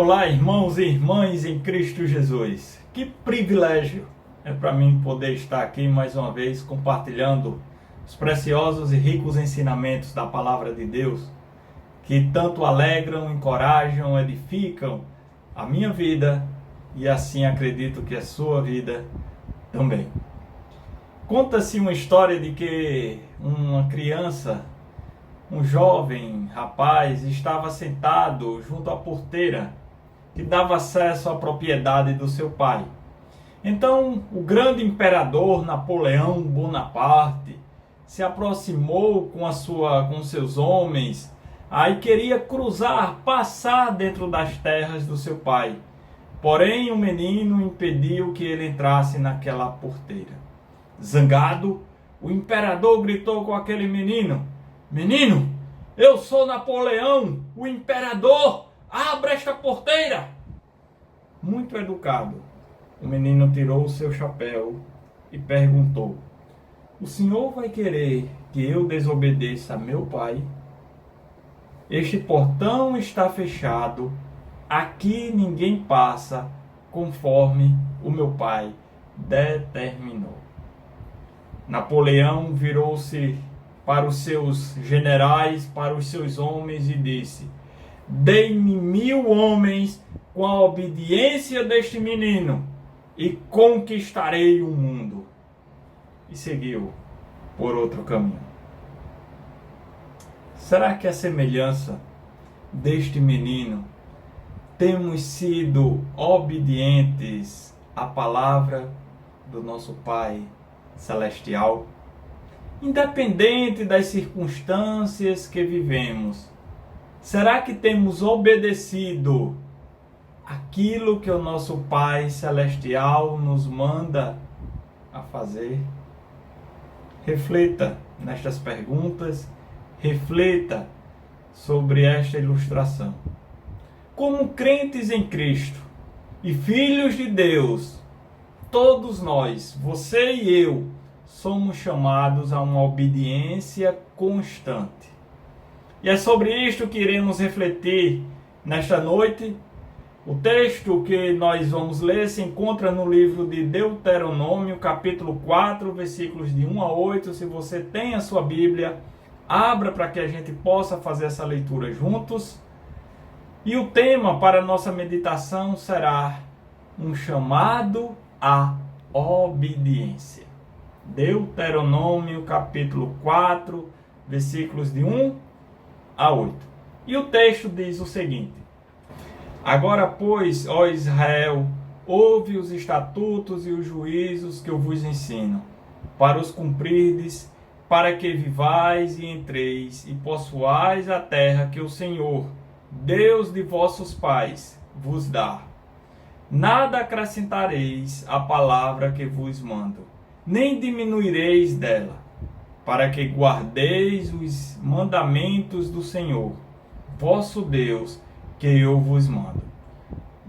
Olá, irmãos e irmãs em Cristo Jesus. Que privilégio é para mim poder estar aqui mais uma vez compartilhando os preciosos e ricos ensinamentos da Palavra de Deus, que tanto alegram, encorajam, edificam a minha vida e assim acredito que a sua vida também. Conta-se uma história de que uma criança, um jovem rapaz, estava sentado junto à porteira que dava acesso à propriedade do seu pai. Então, o grande imperador Napoleão Bonaparte se aproximou com seus homens, aí queria passar dentro das terras do seu pai. Porém, o menino impediu que ele entrasse naquela porteira. Zangado, o imperador gritou com aquele menino: "Menino, eu sou Napoleão, o imperador! Abra esta porteira!" Muito educado, o menino tirou o seu chapéu e perguntou: "O senhor vai querer que eu desobedeça a meu pai? Este portão está fechado, aqui ninguém passa conforme o meu pai determinou." Napoleão virou-se para os seus generais, para os seus homens e disse: "Dei-me 1000 homens com a obediência deste menino e conquistarei o mundo." E seguiu por outro caminho. Será que a semelhança deste menino temos sido obedientes à palavra do nosso Pai Celestial? Independente das circunstâncias que vivemos, será que temos obedecido aquilo que o nosso Pai Celestial nos manda a fazer? Reflita nestas perguntas, reflita sobre esta ilustração. Como crentes em Cristo e filhos de Deus, todos nós, você e eu, somos chamados a uma obediência constante. E é sobre isto que iremos refletir nesta noite. O texto que nós vamos ler se encontra no livro de Deuteronômio, capítulo 4, versículos de 1 a 8. Se você tem a sua Bíblia, abra para que a gente possa fazer essa leitura juntos. E o tema para a nossa meditação será um chamado à obediência. Deuteronômio, capítulo 4, versículos de 1 a 8. E o texto diz o seguinte: "Agora, pois, ó Israel, ouve os estatutos e os juízos que eu vos ensino, para os cumprirdes, para que vivais e entreis e possuais a terra que o Senhor, Deus de vossos pais, vos dá. Nada acrescentareis à palavra que vos mando, nem diminuireis dela, para que guardeis os mandamentos do Senhor, vosso Deus, que eu vos mando.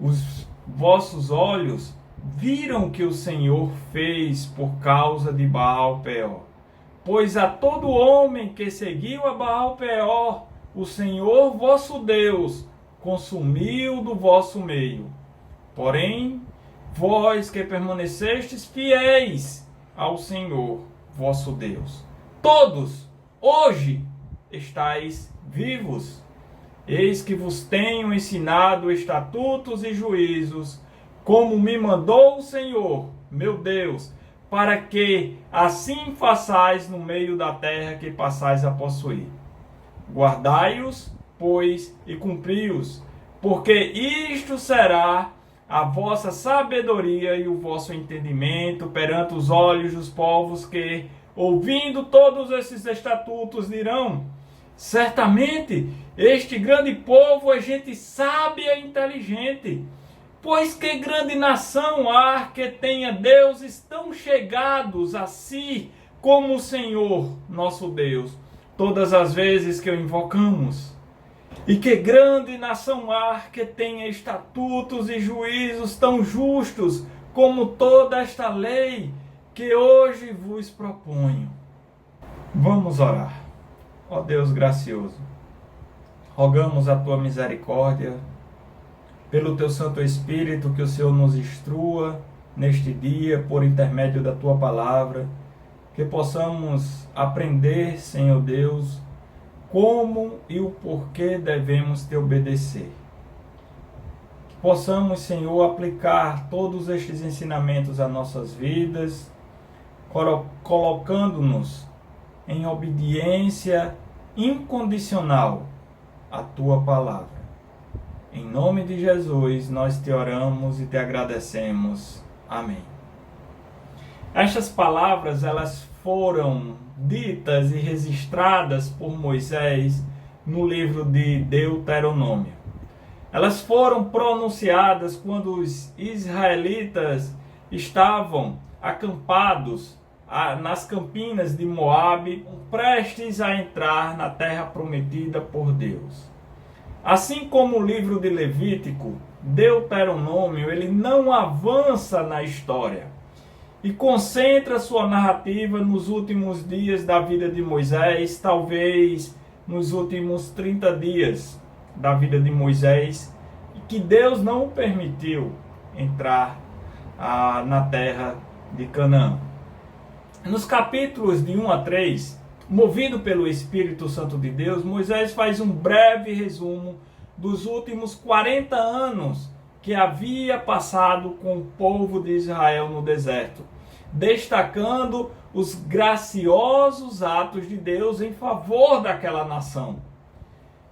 Os vossos olhos viram que o Senhor fez por causa de Baal-peor. Pois a todo homem que seguiu a Baal-peor, o Senhor vosso Deus consumiu do vosso meio. Porém, vós que permanecestes fiéis ao Senhor vosso Deus, todos hoje estáis vivos. Eis que vos tenho ensinado estatutos e juízos, como me mandou o Senhor, meu Deus, para que assim façais no meio da terra que passais a possuir. Guardai-os, pois, e cumpri-os, porque isto será a vossa sabedoria e o vosso entendimento perante os olhos dos povos que, ouvindo todos esses estatutos, dirão: certamente este grande povo é gente sábia e inteligente. Pois que grande nação há que tenha deuses tão chegados a si como o Senhor nosso Deus, todas as vezes que o invocamos? E que grande nação há que tenha estatutos e juízos tão justos como toda esta lei que hoje vos proponho." Vamos orar. Ó Deus gracioso, rogamos a tua misericórdia, pelo teu Santo Espírito, que o Senhor nos instrua neste dia, por intermédio da tua palavra, que possamos aprender, Senhor Deus, como e o porquê devemos te obedecer. Que possamos, Senhor, aplicar todos estes ensinamentos às nossas vidas, colocando-nos em obediência incondicional à tua palavra. Em nome de Jesus, nós te oramos e te agradecemos. Amém. Estas palavras, elas foram ditas e registradas por Moisés no livro de Deuteronômio. Elas foram pronunciadas quando os israelitas estavam acampados nas campinas de Moabe, prestes a entrar na terra prometida por Deus. Assim como o livro de Levítico, Deuteronômio, ele não avança na história e concentra sua narrativa nos últimos dias da vida de Moisés, talvez nos últimos 30 dias da vida de Moisés, que Deus não o permitiu entrar na terra de Canaã. Nos capítulos de 1 a 3, movido pelo Espírito Santo de Deus, Moisés faz um breve resumo dos últimos 40 anos que havia passado com o povo de Israel no deserto, destacando os graciosos atos de Deus em favor daquela nação.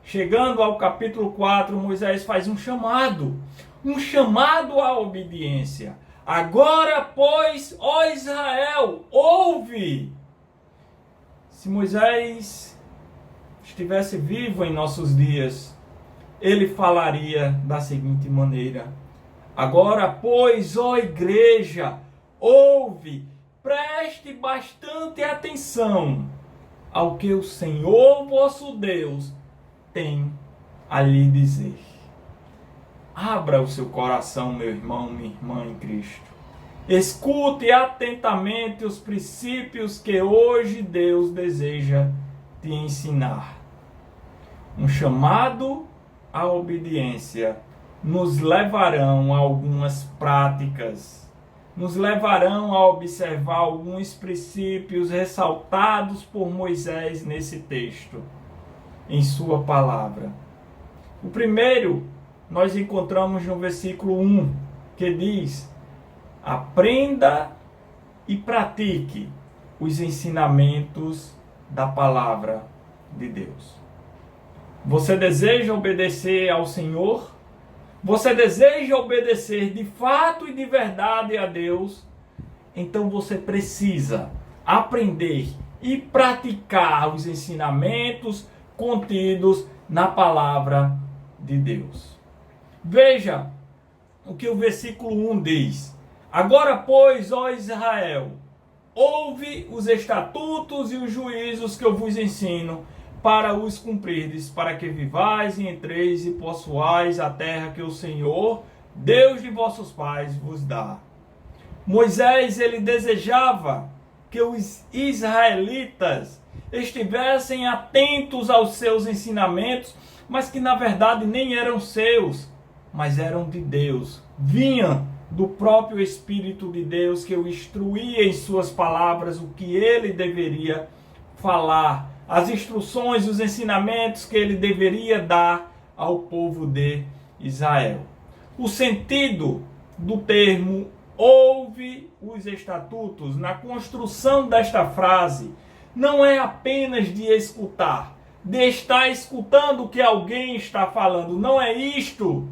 Chegando ao capítulo 4, Moisés faz um chamado à obediência. Agora, pois, ó Israel, ouve! Se Moisés estivesse vivo em nossos dias, ele falaria da seguinte maneira: agora, pois, ó igreja, ouve, preste bastante atenção ao que o Senhor vosso Deus tem a lhe dizer. Abra o seu coração, meu irmão, minha irmã em Cristo. Escute atentamente os princípios que hoje Deus deseja te ensinar. Um chamado à obediência nos levarão a algumas práticas, nos levarão a observar alguns princípios ressaltados por Moisés nesse texto, em sua palavra. O primeiro nós encontramos no versículo 1, que diz: aprenda e pratique os ensinamentos da palavra de Deus. Você deseja obedecer ao Senhor? Você deseja obedecer de fato e de verdade a Deus? Então você precisa aprender e praticar os ensinamentos contidos na palavra de Deus. Veja o que o versículo 1 diz: agora, pois, ó Israel, ouve os estatutos e os juízos que eu vos ensino, para os cumprirdes, para que vivais e entreis e possuais a terra que o Senhor, Deus de vossos pais, vos dá. Moisés, ele desejava que os israelitas estivessem atentos aos seus ensinamentos, mas que na verdade nem eram seus, mas eram de Deus. Vinham do próprio Espírito de Deus, que o instruía em suas palavras o que ele deveria falar, as instruções, os ensinamentos que ele deveria dar ao povo de Israel. O sentido do termo ouve os estatutos na construção desta frase não é apenas de escutar, de estar escutando o que alguém está falando. Não é isto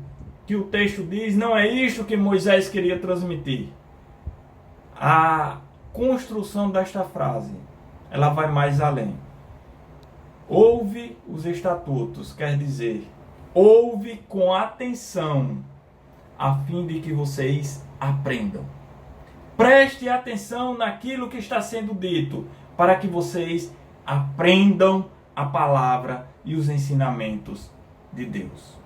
que o texto diz, não é isto que Moisés queria transmitir. A construção desta frase, ela vai mais além. Ouve os estatutos, quer dizer, ouve com atenção, a fim de que vocês aprendam. Preste atenção naquilo que está sendo dito, para que vocês aprendam a palavra e os ensinamentos de Deus.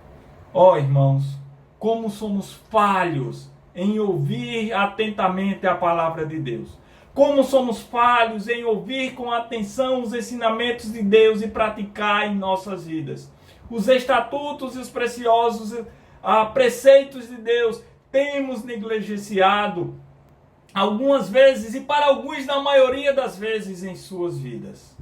Ó irmãos, como somos falhos em ouvir atentamente a palavra de Deus. Como somos falhos em ouvir com atenção os ensinamentos de Deus e praticar em nossas vidas. Os estatutos e os preciosos a preceitos de Deus, temos negligenciado algumas vezes e para alguns na maioria das vezes em suas vidas.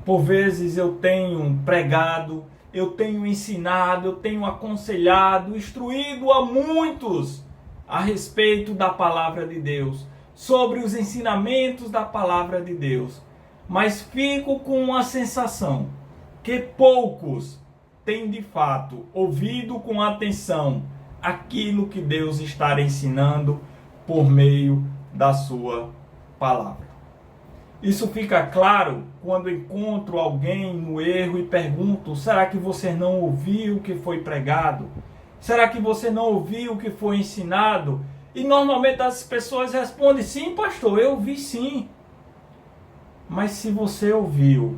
Por vezes eu tenho pregado, eu tenho ensinado, eu tenho aconselhado, instruído a muitos a respeito da palavra de Deus, sobre os ensinamentos da palavra de Deus, mas fico com uma sensação que poucos têm de fato ouvido com atenção aquilo que Deus está ensinando por meio da sua palavra. Isso fica claro quando encontro alguém no erro e pergunto: será que você não ouviu o que foi pregado? Será que você não ouviu o que foi ensinado? E normalmente as pessoas respondem: sim, pastor, eu ouvi sim. Mas se você ouviu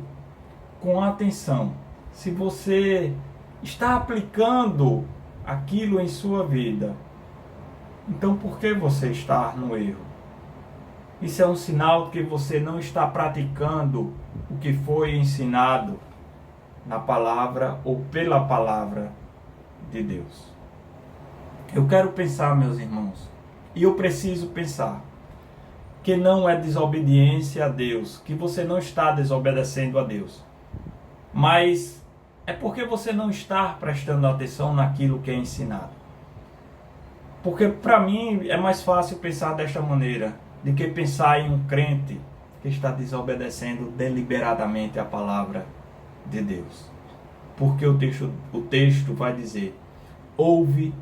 com atenção, se você está aplicando aquilo em sua vida, então por que você está no erro? Isso é um sinal que você não está praticando o que foi ensinado na palavra ou pela palavra de Deus. Eu quero pensar, meus irmãos, e eu preciso pensar, que não é desobediência a Deus, que você não está desobedecendo a Deus, mas é porque você não está prestando atenção naquilo que é ensinado. Porque para mim é mais fácil pensar desta maneira, de que pensar em um crente que está desobedecendo deliberadamente a palavra de Deus. Porque o texto vai dizer: ouve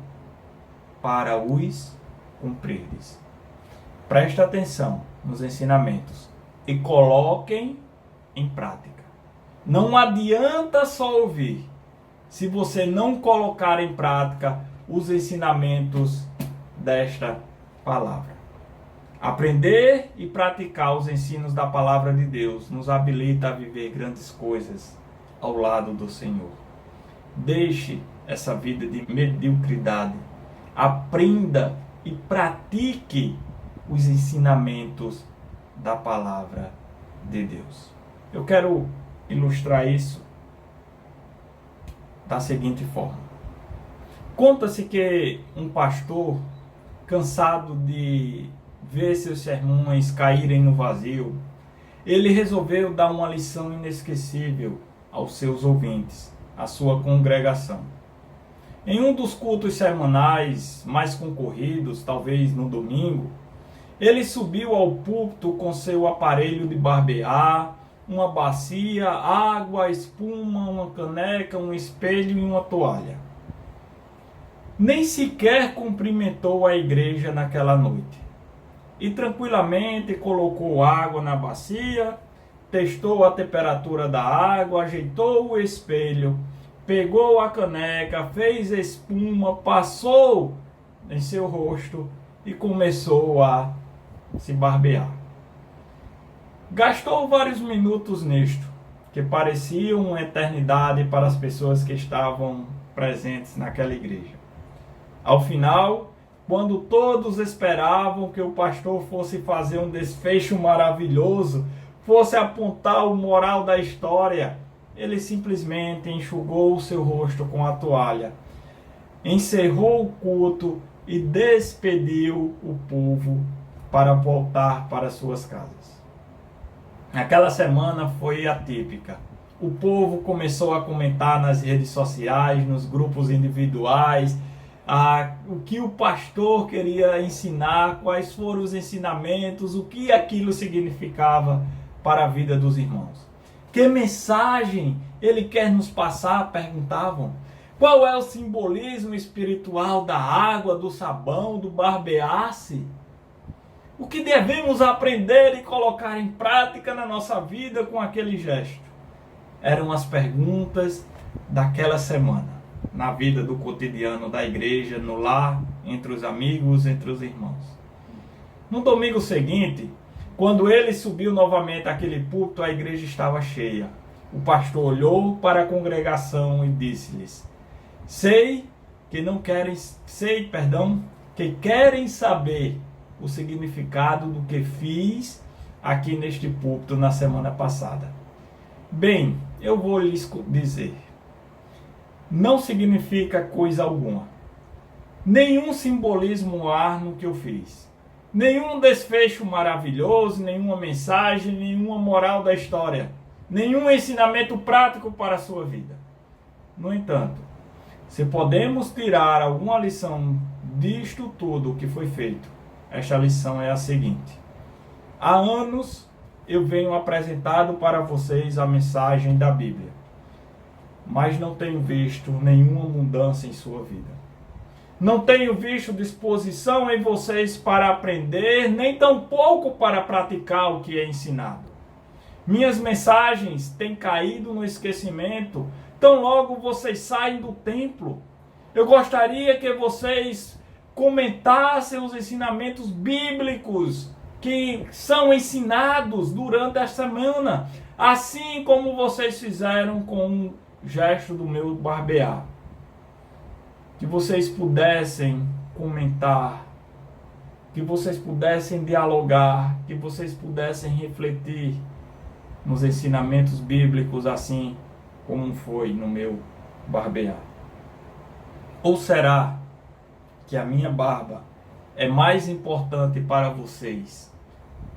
para os cumprires. Preste atenção nos ensinamentos e coloquem em prática. Não adianta só ouvir, se você não colocar em prática os ensinamentos desta palavra. Aprender e praticar os ensinos da palavra de Deus nos habilita a viver grandes coisas ao lado do Senhor. Deixe essa vida de mediocridade. Aprenda e pratique os ensinamentos da palavra de Deus. Eu quero ilustrar isso da seguinte forma. Conta-se que um pastor, cansado de ver seus sermões caírem no vazio, ele resolveu dar uma lição inesquecível aos seus ouvintes, à sua congregação. Em um dos cultos semanais mais concorridos, talvez no domingo, ele subiu ao púlpito com seu aparelho de barbear, uma bacia, água, espuma, uma caneca, um espelho e uma toalha. Nem sequer cumprimentou a igreja naquela noite. E tranquilamente colocou água na bacia, testou a temperatura da água, ajeitou o espelho, pegou a caneca, fez espuma, passou em seu rosto e começou a se barbear. Gastou vários minutos nisto, que parecia uma eternidade para as pessoas que estavam presentes naquela igreja. Ao final, quando todos esperavam que o pastor fosse fazer um desfecho maravilhoso, fosse apontar o moral da história, ele simplesmente enxugou o seu rosto com a toalha, encerrou o culto e despediu o povo para voltar para suas casas. Aquela semana foi atípica. O povo começou a comentar nas redes sociais, nos grupos individuais, o que o pastor queria ensinar, quais foram os ensinamentos, o que aquilo significava para a vida dos irmãos. Que mensagem ele quer nos passar? Perguntavam. Qual é o simbolismo espiritual da água, do sabão, do barbear-se? O que devemos aprender e colocar em prática na nossa vida com aquele gesto? Eram as perguntas daquela semana, na vida do cotidiano da igreja, no lar, entre os amigos, entre os irmãos. No domingo seguinte, quando ele subiu novamente àquele púlpito, a igreja estava cheia. O pastor olhou para a congregação e disse-lhes: que querem saber o significado do que fiz aqui neste púlpito na semana passada. Bem, eu vou lhes dizer. não significa coisa alguma. Nenhum simbolismo há no que eu fiz. Nenhum desfecho maravilhoso, nenhuma mensagem, nenhuma moral da história. Nenhum ensinamento prático para a sua vida. No entanto, se podemos tirar alguma lição disto tudo que foi feito, esta lição é a seguinte. Há anos eu venho apresentado para vocês a mensagem da Bíblia, mas não tenho visto nenhuma mudança em sua vida. Não tenho visto disposição em vocês para aprender, nem tampouco para praticar o que é ensinado. Minhas mensagens têm caído no esquecimento, tão logo vocês saem do templo. Eu gostaria que vocês comentassem os ensinamentos bíblicos que são ensinados durante a semana, assim como vocês fizeram com o gesto do meu barbear. Que vocês pudessem comentar, que vocês pudessem dialogar, que vocês pudessem refletir nos ensinamentos bíblicos, assim como foi no meu barbear. Ou será que a minha barba é mais importante para vocês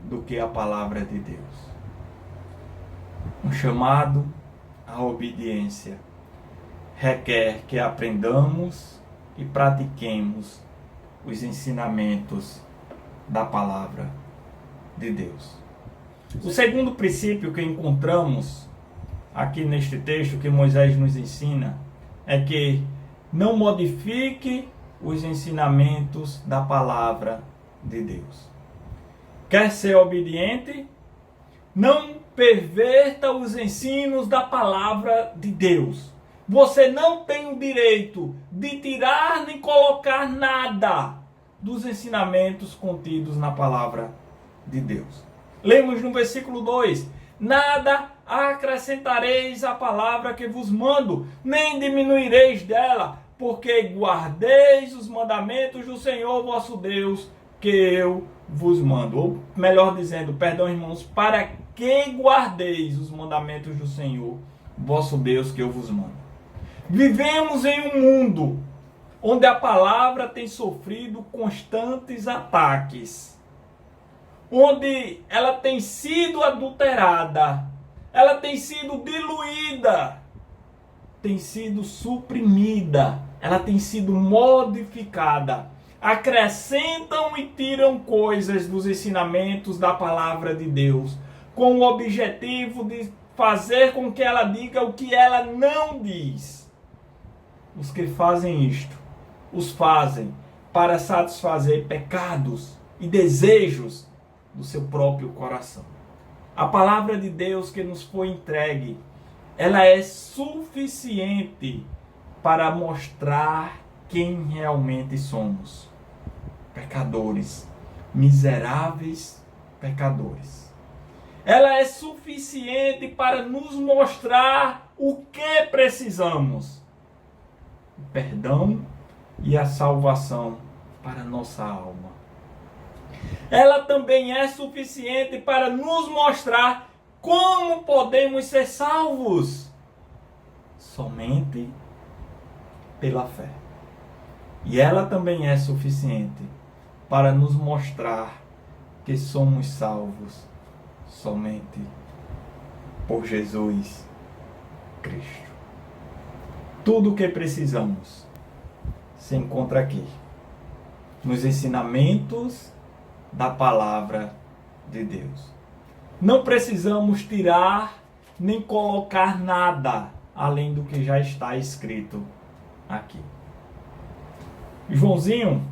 do que a palavra de Deus? Um chamado à obediência requer que aprendamos e pratiquemos os ensinamentos da palavra de Deus. O segundo princípio que encontramos aqui neste texto que Moisés nos ensina é que não modifique os ensinamentos da palavra de Deus. Quer ser obediente? Não perverta os ensinos da palavra de Deus. Você não tem o direito de tirar nem colocar nada dos ensinamentos contidos na palavra de Deus. Lemos no versículo 2: nada acrescentareis à palavra que vos mando, nem diminuireis dela, porque guardeis os mandamentos do Senhor vosso Deus, que eu vos mando. Ou melhor dizendo, perdão irmãos, para que guardeis os mandamentos do Senhor vosso Deus, que eu vos mando. Vivemos em um mundo onde a palavra tem sofrido constantes ataques, onde ela tem sido adulterada, ela tem sido diluída, tem sido suprimida, ela tem sido modificada. Acrescentam e tiram coisas dos ensinamentos da palavra de Deus, com o objetivo de fazer com que ela diga o que ela não diz. Os que fazem isto, os fazem para satisfazer pecados e desejos do seu próprio coração. A palavra de Deus que nos foi entregue, ela é suficiente para mostrar quem realmente somos. Pecadores, miseráveis pecadores. Ela é suficiente para nos mostrar o que precisamos. O perdão e a salvação para nossa alma. Ela também é suficiente para nos mostrar como podemos ser salvos. Somente pela fé. E ela também é suficiente para nos mostrar que somos salvos somente por Jesus Cristo. Tudo o que precisamos se encontra aqui, nos ensinamentos da palavra de Deus. Não precisamos tirar nem colocar nada além do que já está escrito aqui. Joãozinho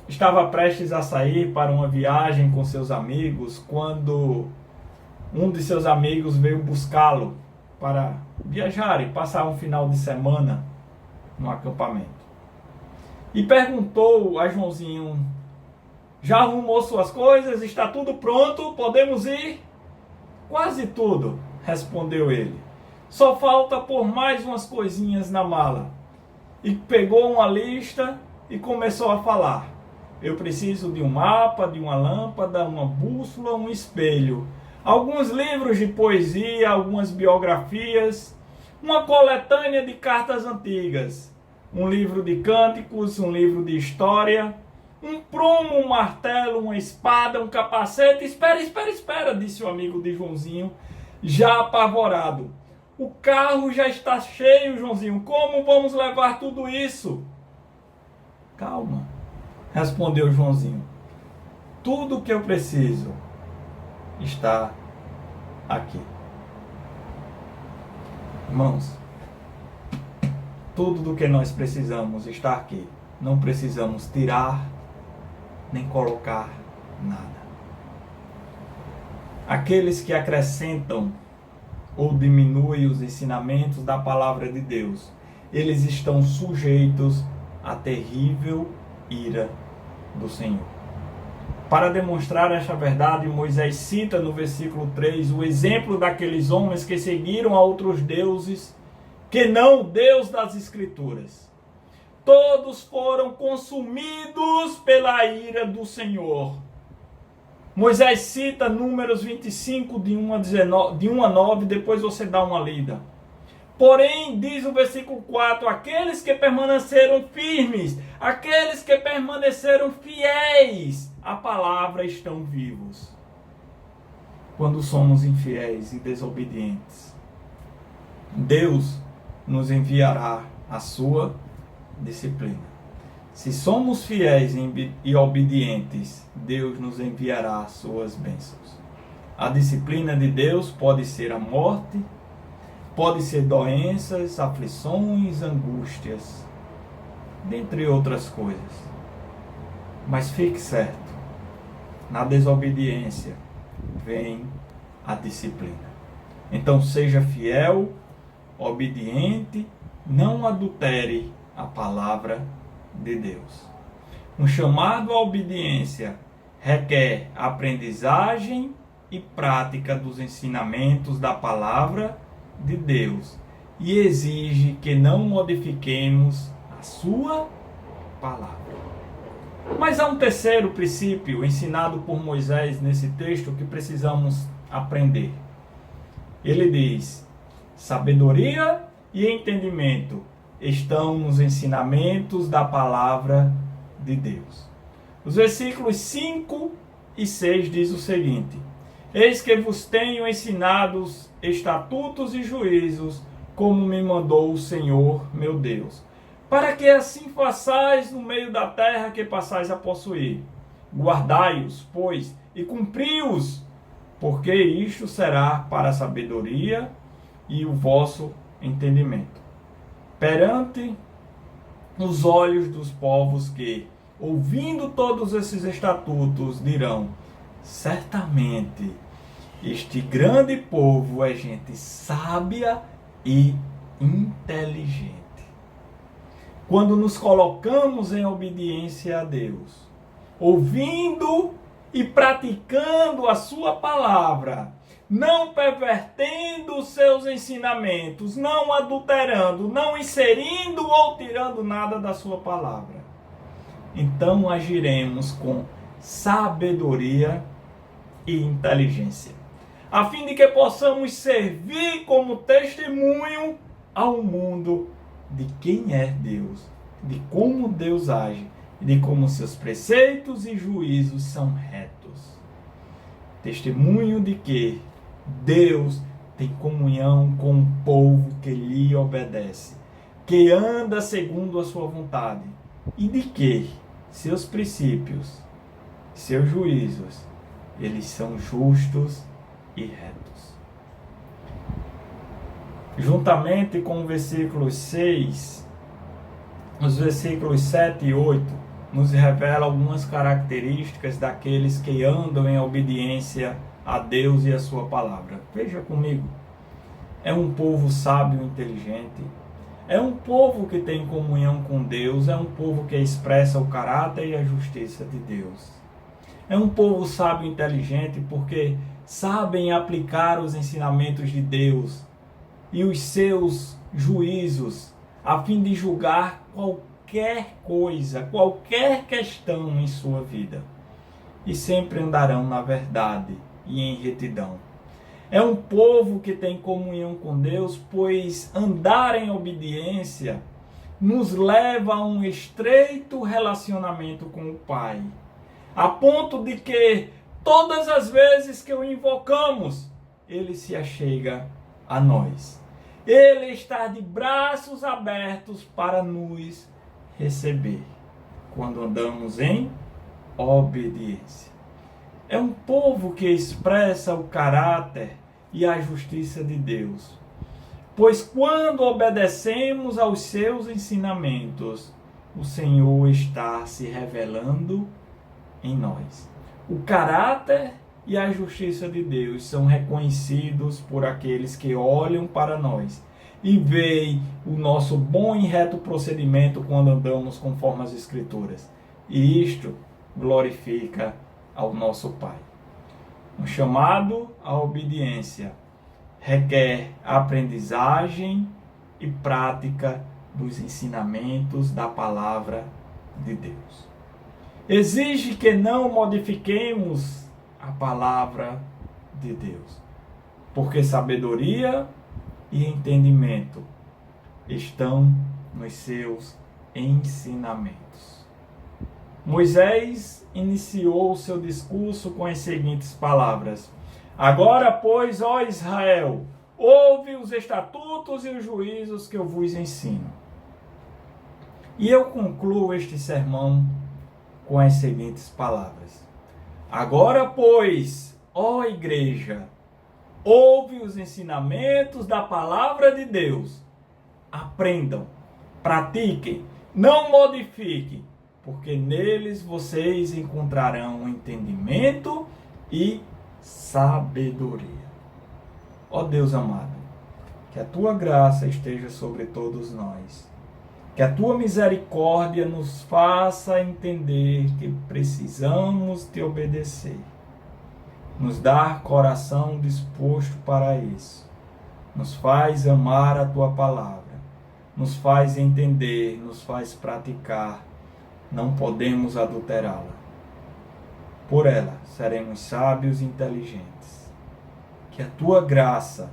estava prestes a sair para uma viagem com seus amigos quando um de seus amigos veio buscá-lo para viajar e passar um final de semana no acampamento. E perguntou a Joãozinho: já arrumou suas coisas? Está tudo pronto? Podemos ir? Quase tudo, respondeu ele. Só falta pôr mais umas coisinhas na mala. E pegou uma lista e começou a falar. Eu preciso de um mapa, de uma lâmpada, uma bússola, um espelho. Alguns livros de poesia, algumas biografias, uma coletânea de cartas antigas, um livro de cânticos, um livro de história, um prumo, um martelo, uma espada, um capacete. Espera, disse o amigo de Joãozinho, já apavorado. O carro já está cheio, Joãozinho, como vamos levar tudo isso? Calma, respondeu Joãozinho. Tudo o que eu preciso está aqui. Irmãos, tudo do que nós precisamos está aqui. Não precisamos tirar nem colocar nada. Aqueles que acrescentam ou diminuem os ensinamentos da palavra de Deus, eles estão sujeitos à terrível ira do Senhor. Para demonstrar esta verdade, Moisés cita no versículo 3 o exemplo daqueles homens que seguiram a outros deuses, que não o Deus das Escrituras. Todos foram consumidos pela ira do Senhor. Moisés cita Números 25, de 1 a 9, depois você dá uma lida. Porém, diz o versículo 4, aqueles que permaneceram firmes, aqueles que permaneceram fiéis à palavra estão vivos. Quando somos infiéis e desobedientes, Deus nos enviará a sua disciplina. Se somos fiéis e obedientes, Deus nos enviará as suas bênçãos. A disciplina de Deus pode ser a morte, pode ser doenças, aflições, angústias, dentre outras coisas. Mas fique certo, na desobediência vem a disciplina. Então seja fiel, obediente, não adultere a palavra de Deus. Um chamado à obediência requer aprendizagem e prática dos ensinamentos da palavra de Deus e exige que não modifiquemos a sua palavra. Mas há um terceiro princípio ensinado por Moisés nesse texto que precisamos aprender. Ele diz: sabedoria e entendimento estão nos ensinamentos da palavra de Deus. Os versículos 5 e 6 diz o seguinte: eis que vos tenho ensinado estatutos e juízos, como me mandou o Senhor meu Deus, para que assim façais no meio da terra que passais a possuir. Guardai-os, pois, e cumpri-os, porque isto será para a sabedoria e o vosso entendimento perante os olhos dos povos que, ouvindo todos esses estatutos, dirão: certamente este grande povo é gente sábia e inteligente. Quando nos colocamos em obediência a Deus, ouvindo e praticando a sua palavra, não pervertendo os seus ensinamentos, não adulterando, não inserindo ou tirando nada da sua palavra, então agiremos com sabedoria e inteligência, a fim de que possamos servir como testemunho ao mundo de quem é Deus, de como Deus age, de como seus preceitos e juízos são retos. Testemunho de que Deus tem comunhão com o povo que lhe obedece, que anda segundo a sua vontade, e de que seus princípios, seus juízos, eles são justos e retos. Juntamente com o versículo 6, os versículos 7 e 8 nos revela algumas características daqueles que andam em obediência a Deus e a sua palavra. Veja comigo. É um povo sábio e inteligente. É um povo que tem comunhão com Deus. É um povo que expressa o caráter e a justiça de Deus. É um povo sábio e inteligente porque sabem aplicar os ensinamentos de Deus e os seus juízos a fim de julgar qualquer coisa, qualquer questão em sua vida. E sempre andarão na verdade e em retidão. É um povo que tem comunhão com Deus, pois andar em obediência nos leva a um estreito relacionamento com o Pai, a ponto de que todas as vezes que o invocamos, ele se achega a nós. Ele está de braços abertos para nos receber quando andamos em obediência. É um povo que expressa o caráter e a justiça de Deus, pois quando obedecemos aos seus ensinamentos, o Senhor está se revelando em nós. O caráter e a justiça de Deus são reconhecidos por aqueles que olham para nós e veem o nosso bom e reto procedimento quando andamos conforme as Escrituras. E isto glorifica ao nosso Pai. Um chamado à obediência requer aprendizagem e prática dos ensinamentos da palavra de Deus. Exige que não modifiquemos a palavra de Deus, porque sabedoria e entendimento estão nos seus ensinamentos. Moisés iniciou o seu discurso com as seguintes palavras: Agora, pois, ó Israel, ouve os estatutos e os juízos que eu vos ensino. E eu concluo este sermão com as seguintes palavras: Agora, pois, ó igreja, ouve os ensinamentos da palavra de Deus. Aprendam, pratiquem, não modifiquem, porque neles vocês encontrarão entendimento e sabedoria. Ó Deus amado, que a tua graça esteja sobre todos nós. Que a tua misericórdia nos faça entender que precisamos te obedecer. Nos dar coração disposto para isso. Nos faz amar a tua palavra. Nos faz entender, nos faz praticar. Não podemos adulterá-la. Por ela seremos sábios e inteligentes. Que a tua graça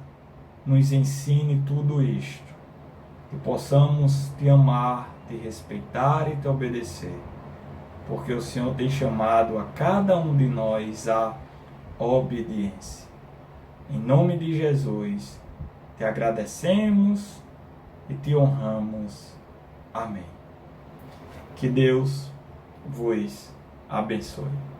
nos ensine tudo isto. Que possamos te amar, te respeitar e te obedecer. Porque o Senhor tem chamado a cada um de nós a obediência. Em nome de Jesus, te agradecemos e te honramos. Amém. Que Deus vos abençoe.